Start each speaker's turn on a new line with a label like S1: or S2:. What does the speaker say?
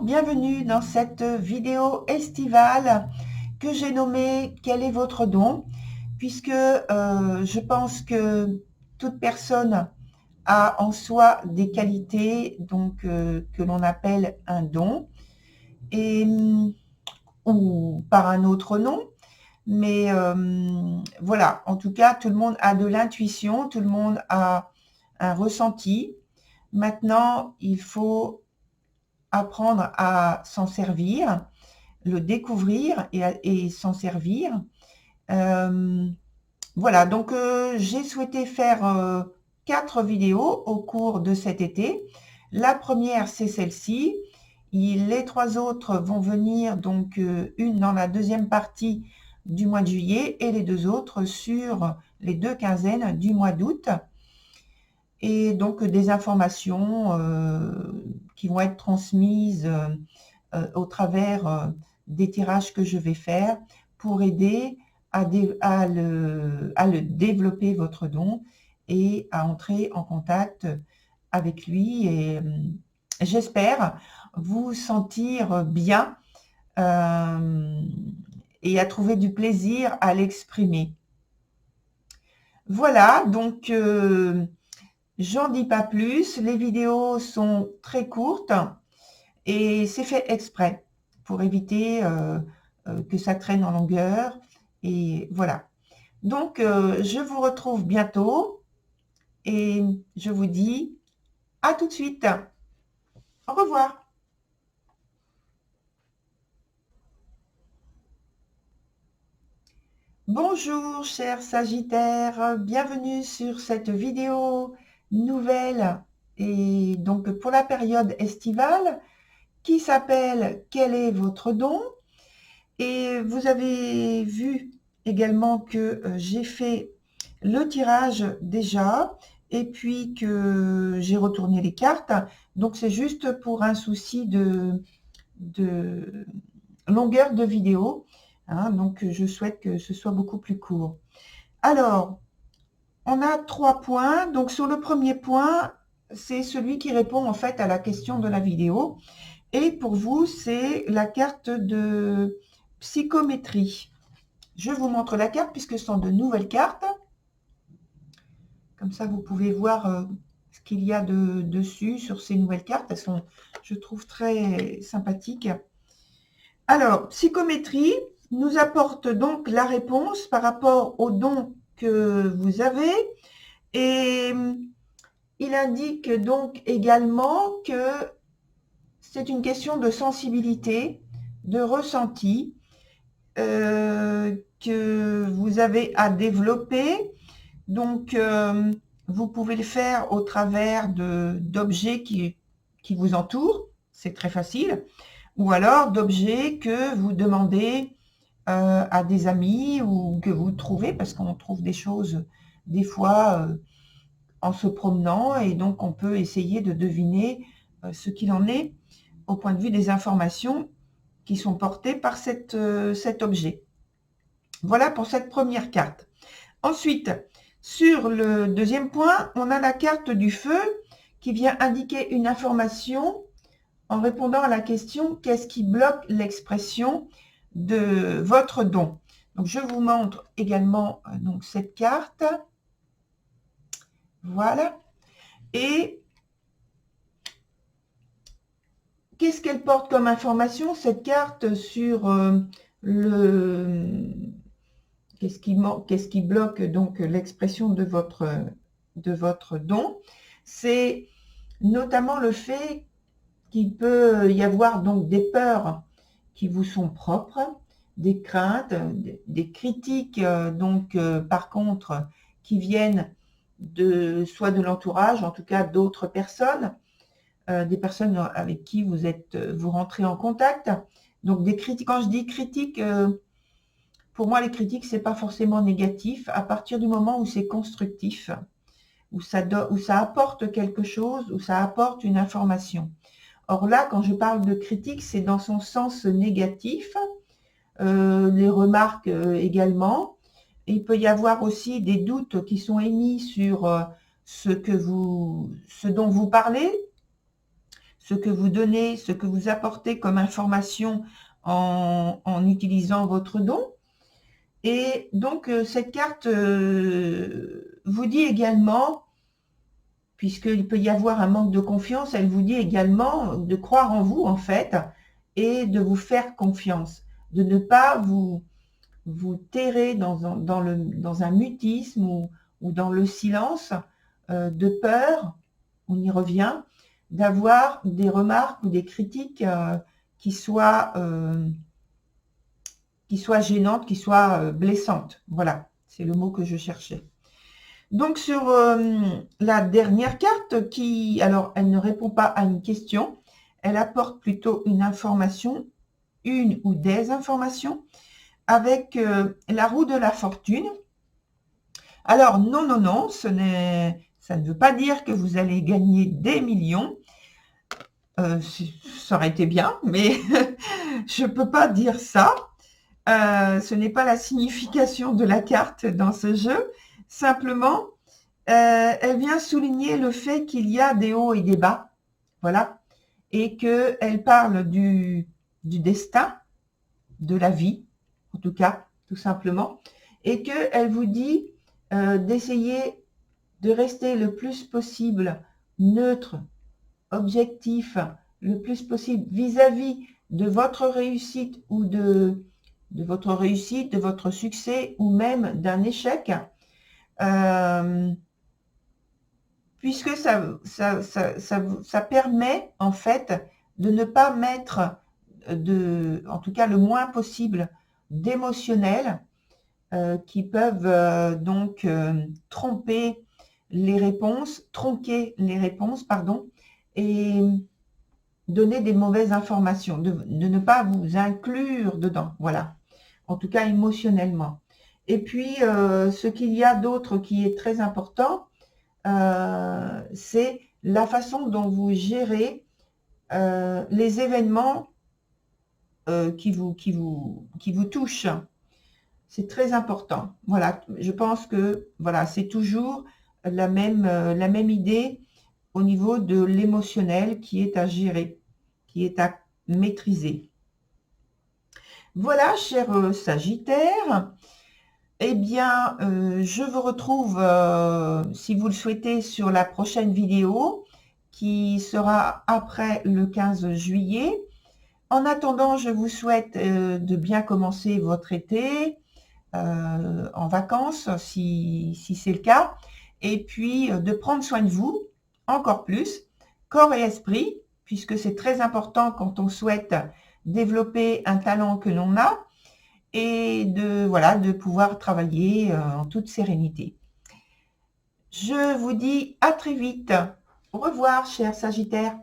S1: bienvenue dans cette vidéo estivale que j'ai nommée « Quel est votre don ?», puisque je pense que toute personne a en soi des qualités donc, que l'on appelle un don, et, ou par un autre nom. Mais voilà, en tout cas, tout le monde a de l'intuition, tout le monde a un ressenti. Maintenant, il faut apprendre à s'en servir, le découvrir et s'en servir. Voilà, donc j'ai souhaité faire 4 vidéos au cours de cet été. La première, c'est celle-ci. Les 3 autres vont venir, donc une dans la deuxième partie du mois de juillet et les 2 autres sur les 2 quinzaines du mois d'août. Et donc des informations qui vont être transmises au travers des tirages que je vais faire pour aider à le développer, votre don, et à entrer en contact avec lui, et j'espère vous sentir bien et à trouver du plaisir à l'exprimer. Voilà, donc j'en dis pas plus, les vidéos sont très courtes et c'est fait exprès pour éviter que ça traîne en longueur, et voilà. Donc je vous retrouve bientôt et je vous dis à tout de suite. Au revoir. Bonjour chers Sagittaires, bienvenue sur cette vidéo nouvelle et donc pour la période estivale qui s'appelle « Quel est votre don ?» Et vous avez vu également que j'ai fait le tirage déjà et puis que j'ai retourné les cartes. Donc c'est juste pour un souci de longueur de vidéo. Donc je souhaite que ce soit beaucoup plus court. Alors, on a 3 points. Donc sur le premier point, c'est celui qui répond en fait à la question de la vidéo. Et pour vous, c'est la carte de psychométrie. Je vous montre la carte puisque ce sont de nouvelles cartes. Comme ça, vous pouvez voir ce qu'il y a dessus sur ces nouvelles cartes. Elles sont, je trouve, très sympathiques. Alors, psychométrie nous apporte donc la réponse par rapport au don que vous avez. Et il indique donc également que c'est une question de sensibilité, de ressenti que vous avez à développer. Donc, vous pouvez le faire au travers d'objets qui vous entourent, c'est très facile, ou alors d'objets que vous demandez à des amis ou que vous trouvez, parce qu'on trouve des choses des fois en se promenant, et donc on peut essayer de deviner ce qu'il en est au point de vue des informations qui sont portées par cet objet. Voilà pour cette première carte. Ensuite, sur le deuxième point, on a la carte du feu qui vient indiquer une information en répondant à la question « Qu'est-ce qui bloque l'expression de votre don ?» Donc, je vous montre également donc, cette carte. Voilà. Et qu'est-ce qu'elle porte comme information, cette carte, sur qu'est-ce qui bloque donc l'expression de votre don? C'est notamment le fait qu'il peut y avoir donc des peurs qui vous sont propres, des craintes, des critiques donc par contre qui viennent soit de l'entourage, en tout cas d'autres personnes, des personnes avec qui vous rentrez en contact. Donc des critiques, quand je dis critiques, pour moi les critiques c'est pas forcément négatif à partir du moment où c'est constructif, où ça apporte quelque chose, où ça apporte une information. Or là, quand je parle de critique, c'est dans son sens négatif, les remarques également. Il peut y avoir aussi des doutes qui sont émis sur ce dont vous parlez, ce que vous donnez, ce que vous apportez comme information en utilisant votre don. Et donc, cette carte vous dit également, puisqu'il peut y avoir un manque de confiance, elle vous dit également de croire en vous, en fait, et de vous faire confiance, de ne pas vous terrer dans un mutisme ou dans le silence de peur, on y revient, d'avoir des remarques ou des critiques qui soient gênantes, qui soient blessantes. Voilà, c'est le mot que je cherchais. Donc sur la dernière carte, alors elle ne répond pas à une question, elle apporte plutôt une information, une ou des informations, avec la roue de la fortune. Alors non, non, non, ça ne veut pas dire que vous allez gagner des millions. Ça aurait été bien, mais je ne peux pas dire ça. Ce n'est pas la signification de la carte dans ce jeu. Simplement, elle vient souligner le fait qu'il y a des hauts et des bas. Voilà. Et qu'elle parle du destin, de la vie, en tout cas, tout simplement. Et qu'elle vous dit d'essayer de rester le plus possible neutre, objectif, le plus possible vis-à-vis de votre réussite ou de votre réussite, de votre succès ou même d'un échec, puisque ça permet en fait de ne pas mettre en tout cas le moins possible d'émotionnel qui peuvent donc tronquer les réponses, pardon, et donner des mauvaises informations, de ne pas vous inclure dedans, voilà, en tout cas émotionnellement. Et puis, ce qu'il y a d'autre qui est très important, c'est la façon dont vous gérez les événements qui vous touchent. C'est très important. Voilà, je pense que voilà, c'est toujours la même idée au niveau de l'émotionnel qui est à gérer, qui est à maîtriser. Voilà, cher Sagittaire, eh bien, je vous retrouve, si vous le souhaitez, sur la prochaine vidéo qui sera après le 15 juillet. En attendant, je vous souhaite de bien commencer votre été, en vacances, si c'est le cas, et puis de prendre soin de vous, encore plus, corps et esprit, puisque c'est très important quand on souhaite développer un talent que l'on a, et de pouvoir travailler en toute sérénité. Je vous dis à très vite. Au revoir, chers Sagittaires.